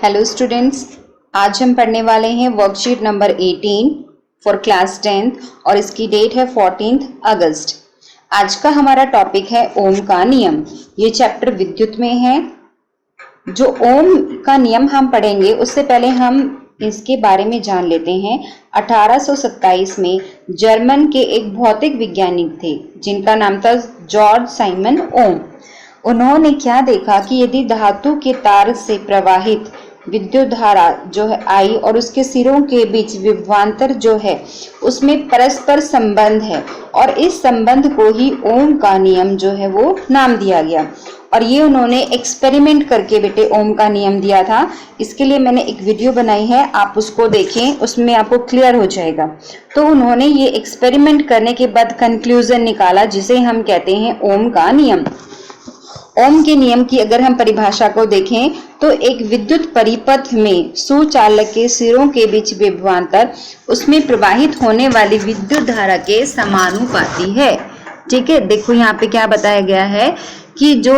Hello students, आज हम पढ़ने वाले हैं worksheet number 18 for class 10th और इसकी डेट है 14 अगस्त। आज का हमारा टॉपिक है ओम का नियम। ये चैप्टर विद्युत में है। जो ओम का नियम हम पढ़ेंगे उससे पहले हम इसके बारे में जान लेते हैं। 1827 में जर्मन के एक भौतिक वैज्ञानिक थे जिनका नाम था जॉर्ज साइमन ओम। उन्होंने क्या देखा कि यदि धातु के तार से प्रवाहित विद्युत धारा जो है आई और उसके सिरों के बीच विभवांतर जो है उसमें परस्पर संबंध है और इस संबंध को ही ओम का नियम जो है वो नाम दिया गया। और ये उन्होंने एक्सपेरिमेंट करके बेटे ओम का नियम दिया था। इसके लिए मैंने एक वीडियो बनाई है, आप उसको देखें, उसमें आपको क्लियर हो जाएगा। तो उन्होंने ये एक्सपेरिमेंट करने के बाद कंक्लूजन निकाला जिसे हम कहते हैं ओम का नियम। ओम के नियम की अगर हम परिभाषा को देखें तो एक विद्युत परिपथ में सुचालक के सिरों के बीच विभवांतर उसमें प्रवाहित होने वाली विद्युत धारा के समानुपाती है। ठीक है, देखो यहाँ पे क्या बताया गया है कि जो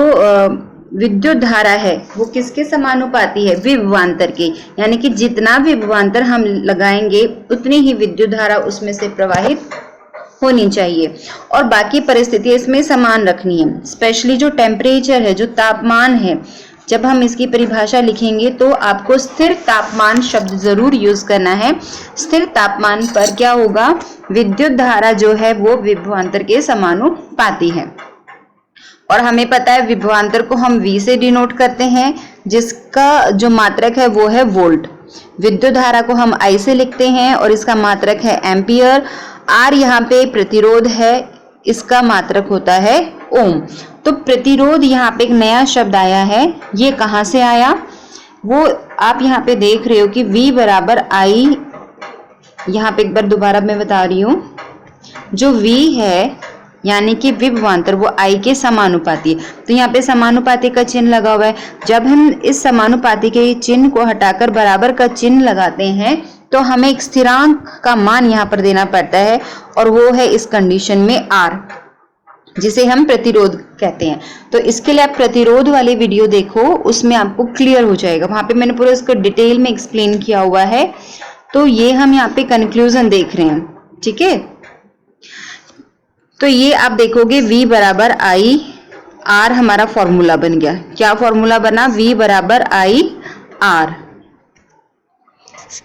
विद्युत धारा है वो किसके समानुपाती है? विभवांतर के। यानी कि जितना विभवांतर हम लगाएंगे उतनी ही विद्युत धारा उसमें से प्रवाहित होनी चाहिए और बाकी परिस्थितियां इसमें समान रखनी है। स्पेशली जो टेम्परेचर है, जो तापमान है, जब हम इसकी परिभाषा लिखेंगे तो आपको स्थिर तापमान शब्द जरूर यूज करना है। स्थिर तापमान पर क्या होगा? विद्युत धारा जो है वो विभवांतर के समानुपाती है। और हमें पता है विभवांतर को हम V से डिनोट करते हैं जिसका जो मात्रक है वो है वोल्ट। विद्युत धारा को हम I से लिखते हैं और इसका मात्रक है एम्पियर। R यहाँ पे प्रतिरोध है, इसका मात्रक होता है ओम। तो प्रतिरोध यहाँ पे एक नया शब्द आया है, ये कहाँ से आया? वो आप यहाँ पे देख रहे हो कि V बराबर I। यहाँ पे एक बार दोबारा मैं बता रही हूँ, जो V है यानी कि विभवांतर वो I के समानुपाती है। तो यहाँ पे समानुपाती का चिन्ह लगा हुआ है। जब हम इस समानुपाती के चिन्ह को हटाकर बराबर का चिन्ह लगाते हैं तो हमें एक स्थिरांक का मान यहाँ पर देना पड़ता है और वो है इस कंडीशन में R, जिसे हम प्रतिरोध कहते हैं। तो इसके लिए आप प्रतिरोध वाली वीडियो देखो, उसमें आपको क्लियर हो जाएगा। वहां पे मैंने पूरा इसको डिटेल में एक्सप्लेन किया हुआ है। तो ये हम यहाँ पे कंक्लूजन देख रहे हैं। ठीक है, तो ये आप देखोगे V बराबर I, R हमारा फॉर्मूला बन गया। क्या फॉर्मूला बना? V बराबर I R।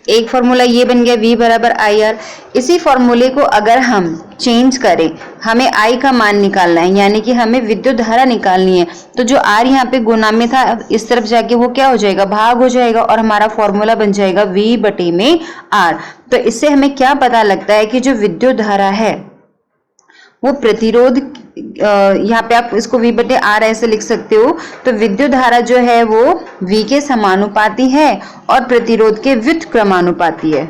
एक फॉर्मूला ये बन गया V बराबर I R। इसी फॉर्मूले को अगर हम चेंज करें, हमें I का मान निकालना है यानी कि हमें विद्युत धारा निकालनी है। तो जो R यहाँ पे गुना में था इस तरफ जाके वो क्या हो जाएगा? भाग हो जाएगा और हमारा फॉर्मूला बन जाएगा V बटे में R। तो इससे हमें क्या पता लगता है कि जो विद्युत धारा है वो प्रतिरोध, यहाँ पे आप इसको V बटे R ऐसे लिख सकते हो। तो विद्युत धारा जो है वो V के समानुपाती है और प्रतिरोध के व्युत्क्रमानुपाती है।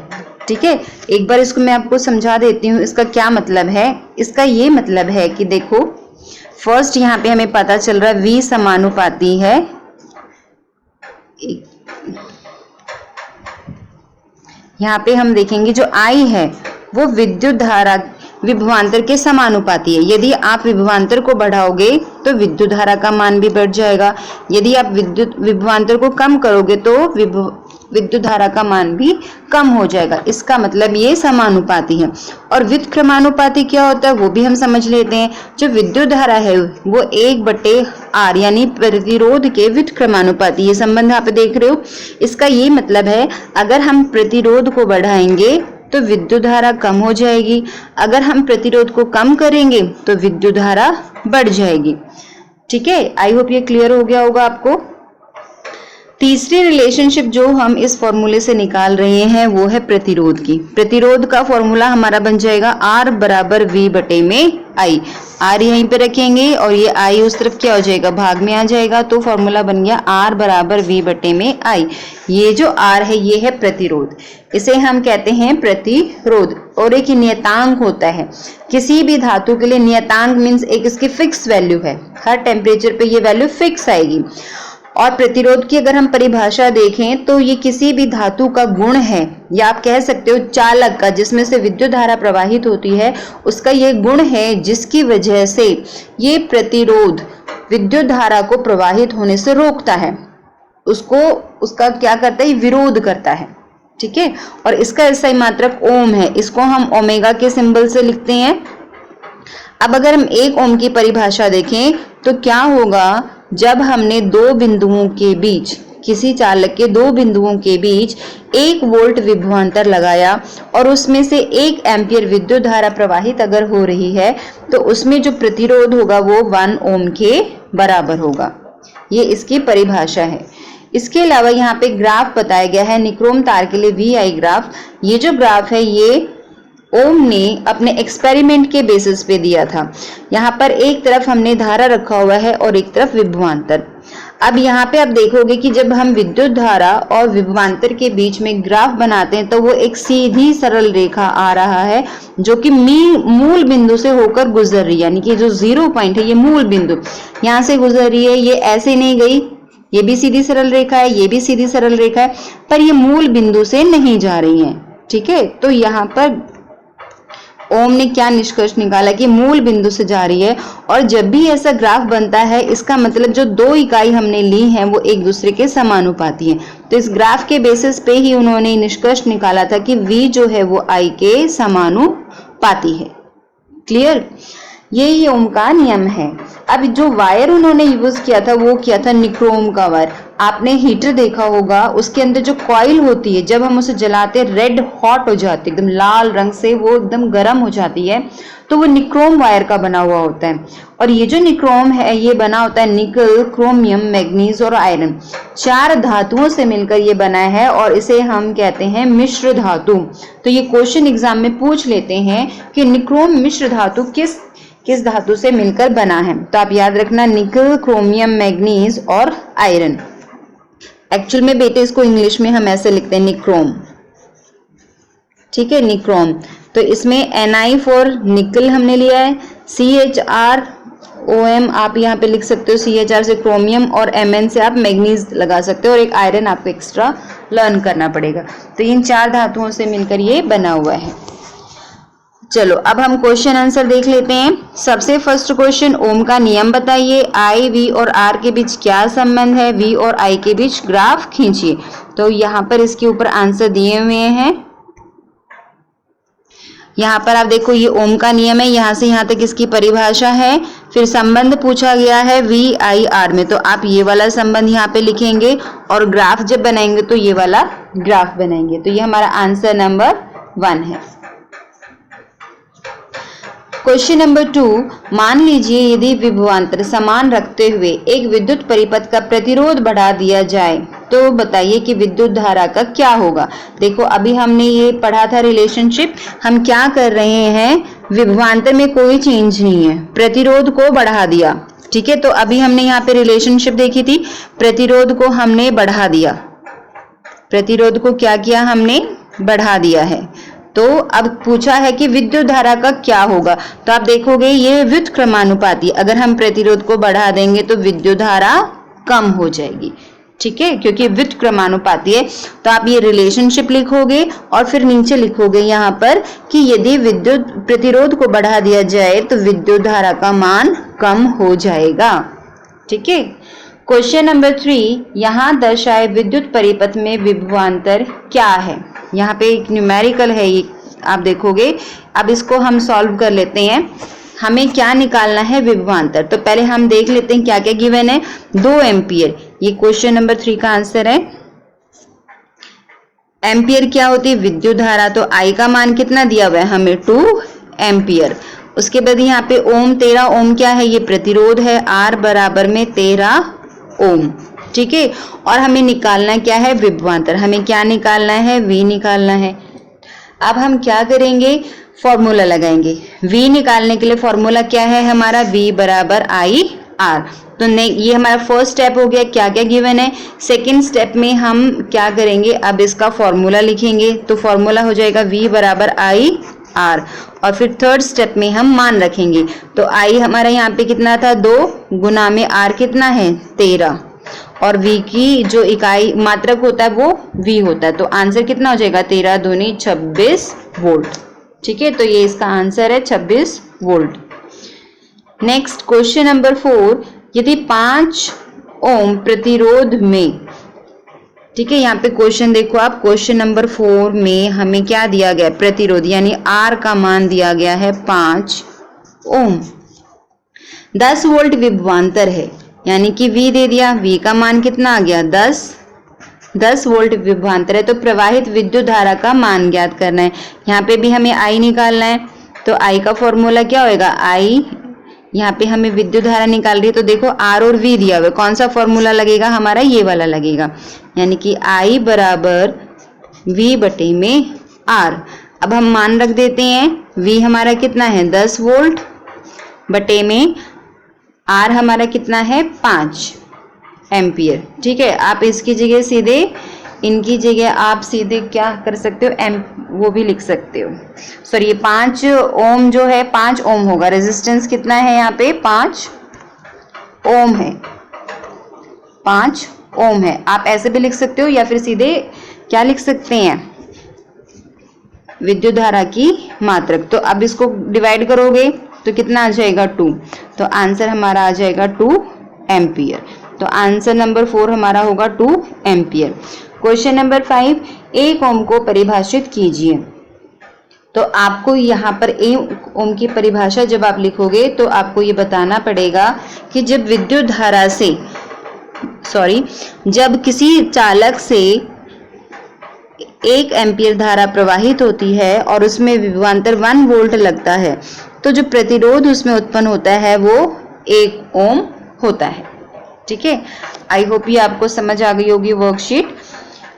ठीक है, एक बार इसको मैं आपको समझा देती हूँ इसका क्या मतलब है। इसका ये मतलब है कि देखो, फर्स्ट यहाँ पे हमें पता चल रहा है V समानुपाती है, यहाँ पे हम देखेंगे जो I है वो विद्युत धारा विभवांतर के समानुपाती है। यदि आप विभवांतर को बढ़ाओगे तो विद्युत धारा का मान भी बढ़ जाएगा। यदि आप विभवांतर को कम करोगे तो विद्युत धारा का मान भी कम हो जाएगा। इसका मतलब ये समानुपाती है। और व्युत्क्रमानुपाती क्या होता है वो भी हम समझ लेते हैं। जो विद्युत धारा है वो 1 बटे R यानी प्रतिरोध के व्युत्क्रमानुपाती। ये संबंध आप देख रहे हो। इसका ये मतलब है अगर हम प्रतिरोध को बढ़ाएंगे तो विद्युत धारा कम हो जाएगी, अगर हम प्रतिरोध को कम करेंगे तो विद्युत धारा बढ़ जाएगी। ठीक है, आई होप ये क्लियर हो गया होगा आपको। तीसरी रिलेशनशिप जो हम इस फॉर्मूले से निकाल रहे हैं वो है प्रतिरोध की। प्रतिरोध का फॉर्मूला हमारा बन जाएगा R बराबर V बटे में I। R यहीं पे रखेंगे और ये I उस तरफ क्या हो जाएगा? भाग में आ जाएगा। तो फॉर्मूला बन गया R बराबर V बटे में I। ये जो R है ये है प्रतिरोध, इसे हम कहते हैं प्रतिरोध। और एक नियतांक होता है किसी भी धातु के लिए। नियतांक मीन्स एक इसकी फिक्स वैल्यू है, हर टेम्परेचर पे ये वैल्यू फिक्स आएगी। और प्रतिरोध की अगर हम परिभाषा देखें तो ये किसी भी धातु का गुण है, या आप कह सकते हो चालक का, जिसमें से विद्युत धारा प्रवाहित होती है, उसका ये गुण है जिसकी वजह से ये प्रतिरोध विद्युत धारा को प्रवाहित होने से रोकता है। उसको उसका क्या करता है, विरोध करता है। ठीक है, और इसका SI मात्रक ओम है, इसको हम ओमेगा के सिंबल से लिखते हैं। अब अगर हम 1 ओम की परिभाषा देखें तो क्या होगा, जब हमने दो बिंदुओं के बीच, किसी चालक के दो बिंदुओं के बीच 1 वोल्ट विभवांतर लगाया और उसमें से 1 एम्पियर विद्युत धारा प्रवाहित अगर हो रही है तो उसमें जो प्रतिरोध होगा वो 1 ओम के बराबर होगा। ये इसकी परिभाषा है। इसके अलावा यहाँ पे ग्राफ बताया गया है निक्रोम तार के लिए VI ग्राफ। ये जो ग्राफ है ये ओम ने अपने एक्सपेरिमेंट के बेसिस पे दिया था। यहाँ पर एक तरफ हमने धारा रखा हुआ है और एक तरफ विभवांतर। अब यहाँ पे आप देखोगे कि जब हम विद्युत धारा और विभवांतर के बीच में ग्राफ बनाते हैं तो वो एक सीधी सरल रेखा आ रहा है जो कि मूल बिंदु से होकर गुजर रही है, यानी कि जो 0 पॉइंट है ये मूल बिंदु यहाँ से गुजर रही है। ये ऐसे नहीं गई, ये भी सीधी सरल रेखा है, ये भी सीधी सरल रेखा है, पर ये मूल बिंदु से नहीं जा रही है। ठीक है, तो यहाँ पर ओम ने क्या निष्कर्ष निकाला कि मूल बिंदु से जा रही है। और जब भी ऐसा ग्राफ बनता है इसका मतलब जो दो इकाई हमने ली हैं वो एक दूसरे के समानुपाती हैं। तो इस ग्राफ के बेसिस पे ही उन्होंने निष्कर्ष निकाला था कि V जो है वो I के समानुपाती है। क्लियर, ये ओम का नियम है। अब जो वायर उन्होंने यूज किया था वो किया था निक्रोम का वायर। आपने हीटर देखा होगा, उसके अंदर जो कॉइल होती है जब हम उसे जलाते रेड हॉट हो जाती है, एकदम लाल रंग से वो एकदम गर्म हो जाती है, तो वो निक्रोम वायर का बना हुआ होता है। और ये जो निक्रोम है ये बना होता है निकल, क्रोमियम, मैग्नीज और आयरन, 4 धातुओं से मिलकर ये बना है और इसे हम कहते हैं मिश्र धातु। तो ये क्वेश्चन एग्जाम में पूछ लेते हैं कि निक्रोम मिश्र धातु किस धातु से मिलकर बना है। तो आप याद रखना निकल, क्रोमियम, मैग्नीज और आयरन। एक्चुअल में बेटे इसको इंग्लिश में हम ऐसे लिखते हैं निक्रोम। ठीक है, निक्रोम। तो इसमें Ni फॉर निकल हमने लिया है, CHROM आप यहाँ पे लिख सकते हो, CHR से क्रोमियम और Mn से आप मैग्नीज लगा सकते हो और एक आयरन आपको एक्स्ट्रा लर्न करना पड़ेगा। तो इन 4 धातुओं से मिलकर ये बना हुआ है। चलो अब हम क्वेश्चन आंसर देख लेते हैं। सबसे फर्स्ट क्वेश्चन, ओम का नियम बताइए, I, V और R के बीच क्या संबंध है, V और I के बीच ग्राफ खींचिए। तो यहाँ पर इसके ऊपर आंसर दिए हुए हैं। यहाँ पर आप देखो ये ओम का नियम है, यहाँ से यहाँ तक इसकी परिभाषा है। फिर संबंध पूछा गया है VIR में, तो आप ये वाला संबंध यहाँ पे लिखेंगे और ग्राफ जब बनाएंगे तो ये वाला ग्राफ बनाएंगे। तो ये हमारा आंसर नंबर 1 है। क्वेश्चन नंबर 2, मान लीजिए यदि विभवांतर समान रखते हुए एक विद्युत परिपथ का प्रतिरोध बढ़ा दिया जाए तो बताइए कि विद्युत धारा का क्या होगा। देखो अभी हमने ये पढ़ा था रिलेशनशिप, हम क्या कर रहे हैं, विभवांतर में कोई चेंज नहीं है, प्रतिरोध को बढ़ा दिया। ठीक है, तो अभी हमने यहाँ पे रिलेशनशिप देखी थी, प्रतिरोध को हमने बढ़ा दिया, प्रतिरोध को क्या किया हमने, बढ़ा दिया है। तो अब पूछा है कि विद्युत धारा का क्या होगा। तो आप देखोगे ये व्युत्क्रमानुपाती, अगर हम प्रतिरोध को बढ़ा देंगे तो विद्युत धारा कम हो जाएगी। ठीक है, क्योंकि व्युत्क्रमानुपाती है। तो आप ये रिलेशनशिप लिखोगे और फिर नीचे लिखोगे यहाँ पर कि यदि विद्युत प्रतिरोध को बढ़ा दिया जाए तो विद्युत धारा का मान कम हो जाएगा। ठीक है, क्वेश्चन नंबर 3, यहाँ दर्शाए विद्युत परिपथ में विभवांतर क्या है। यहाँ पे एक न्यूमेरिकल है, ये आप देखोगे। अब इसको हम सॉल्व कर लेते हैं। हमें क्या निकालना है, विभवांतर। तो पहले हम देख लेते हैं क्या क्या गिवन है। 2 एम्पियर, ये क्वेश्चन नंबर 3 का आंसर है। एम्पियर क्या होती है, विद्युत धारा। तो आई का मान कितना दिया हुआ है हमें, 2 एम्पियर। उसके बाद यहाँ पे ओम, 13 ओम क्या है, ये प्रतिरोध है, R बराबर में 13 ओम। ठीक है, और हमें निकालना क्या है, विभवांतर। हमें क्या निकालना है, V निकालना है। अब हम क्या करेंगे, फॉर्मूला लगाएंगे। V निकालने के लिए फॉर्मूला क्या है हमारा, V बराबर IR। तो ये हमारा फर्स्ट स्टेप हो गया, क्या क्या गिवन है। सेकेंड स्टेप में हम क्या करेंगे, अब इसका फॉर्मूला लिखेंगे। तो फॉर्मूला हो जाएगा V बराबर IR। और फिर थर्ड स्टेप में हम मान रखेंगे। तो I हमारा यहाँ पे कितना था, 2 गुना में R कितना है, 13। और V की जो इकाई मात्रक होता है वो V होता है। तो आंसर कितना हो जाएगा, 13 दूनी 26 वोल्ट। ठीक है, तो ये इसका आंसर है 26 वोल्ट। नेक्स्ट क्वेश्चन नंबर 4, यदि 5 ओम प्रतिरोध में ठीक है, यहाँ पे क्वेश्चन देखो आप, क्वेश्चन नंबर 4 में हमें क्या दिया गया, प्रतिरोध यानी R का मान दिया गया है 5 ओम। 10 वोल्ट विभवांतर है, यानी कि V दे दिया, V का मान कितना आ गया 10 वोल्ट विभवांतर है, तो प्रवाहित विद्युत धारा का मान ज्ञात करना है। यहाँ पे भी हमें I निकालना है, तो I का फॉर्मूला क्या होएगा, I, यहाँ पे हमें विद्युत धारा निकाल रही है, तो देखो R और V दिया हुआ है, कौन सा फॉर्मूला लगेगा हमारा, ये वाला लगेगा, यानी कि I बराबर V बटे में R। अब हम मान रख देते हैं, V हमारा कितना है 10 वोल्ट बटे में R हमारा कितना है 5 एम्पियर। ठीक है, आप इसकी जगह सीधे, इनकी जगह आप सीधे क्या कर सकते हो, वो भी लिख सकते हो, सॉरी ये 5 ओम जो है 5 ओम होगा, रेजिस्टेंस कितना है यहाँ पे 5 ओम है, 5 ओम है। आप ऐसे भी लिख सकते हो या फिर सीधे क्या लिख सकते हैं, विद्युत धारा की मात्रक। तो अब इसको डिवाइड करोगे तो कितना आ जाएगा 2, तो आंसर हमारा आ जाएगा 2 एम्पियर। तो आंसर नंबर 4 हमारा होगा 2 एम्पियर। क्वेश्चन नंबर 5, 1 ओम को परिभाषित कीजिए। तो आपको यहाँ पर 1 ओम की परिभाषा जब आप लिखोगे तो आपको ये बताना पड़ेगा कि जब विद्युत धारा से, जब किसी चालक से 1 एम्पियर धारा प्रवाहित होती है और उसमें विभवांतर 1 वोल्ट लगता है, तो जो प्रतिरोध उसमें उत्पन्न होता है वो 1 ओम होता है। ठीक है, आई होप ये आपको समझ आ गई होगी वर्कशीट।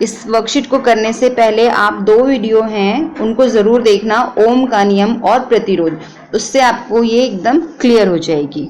इस वर्कशीट को करने से पहले आप 2 वीडियो हैं उनको जरूर देखना, ओम का नियम और प्रतिरोध, उससे आपको ये एकदम क्लियर हो जाएगी।